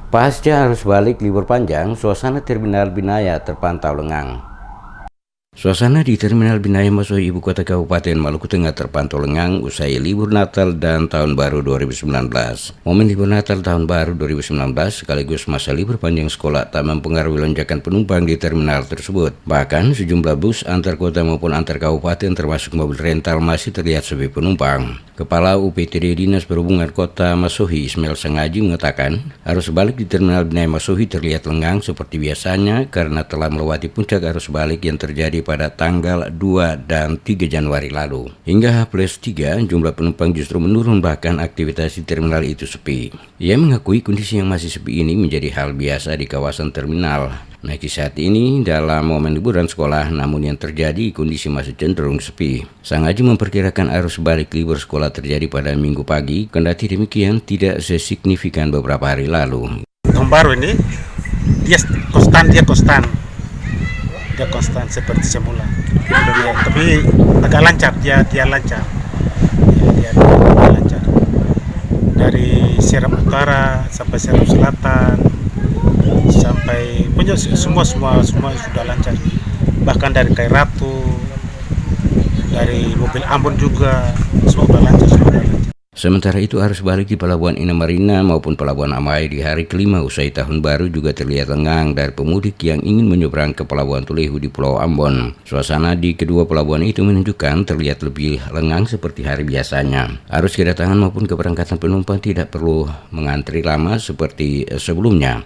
Pasca arus balik libur panjang, suasana Terminal Binaya terpantau lengang. Suasana di Terminal Binaya Masohi Ibu Kota Kabupaten Maluku Tengah terpantau lengang usai libur Natal dan Tahun Baru 2019. Momen libur Natal Tahun Baru 2019 sekaligus masa libur panjang sekolah tak mempengaruhi lonjakan penumpang di terminal tersebut. Bahkan sejumlah bus antar kota maupun antar kabupaten termasuk mobil rental masih terlihat sepi penumpang. Kepala UPTD Dinas Perhubungan Kota Masohi Ismail Sengaji mengatakan arus balik di Terminal Binaya Masohi terlihat lengang seperti biasanya karena telah melewati puncak arus balik yang terjadi pada tanggal 2 dan 3 Januari lalu. Hingga H+3 jumlah penumpang justru menurun, bahkan aktivitas di terminal itu sepi. Ia mengakui kondisi yang masih sepi ini menjadi hal biasa di kawasan terminal. Meski saat ini dalam momen liburan sekolah, namun yang terjadi kondisi masih cenderung sepi. Sengaja memperkirakan arus balik libur sekolah terjadi pada Minggu pagi, kendati demikian tidak sesignifikan beberapa hari lalu. Tahun baru ini dia konstan seperti semula. Tapi agak lancar, dia lancar. Dia lancar. Dari Seram Utara sampai Seram Selatan sampai punya semua sudah lancar. Bahkan dari Kai Ratu, dari mobil Ambon juga semua sudah lancar. Sementara itu arus balik di Pelabuhan Indah Marina maupun Pelabuhan Amai di hari kelima usai tahun baru juga terlihat lengang dari pemudik yang ingin menyeberang ke Pelabuhan Tulehu di Pulau Ambon. Suasana di kedua pelabuhan itu menunjukkan terlihat lebih lengang seperti hari biasanya. Arus kedatangan maupun keberangkatan penumpang tidak perlu mengantri lama seperti sebelumnya.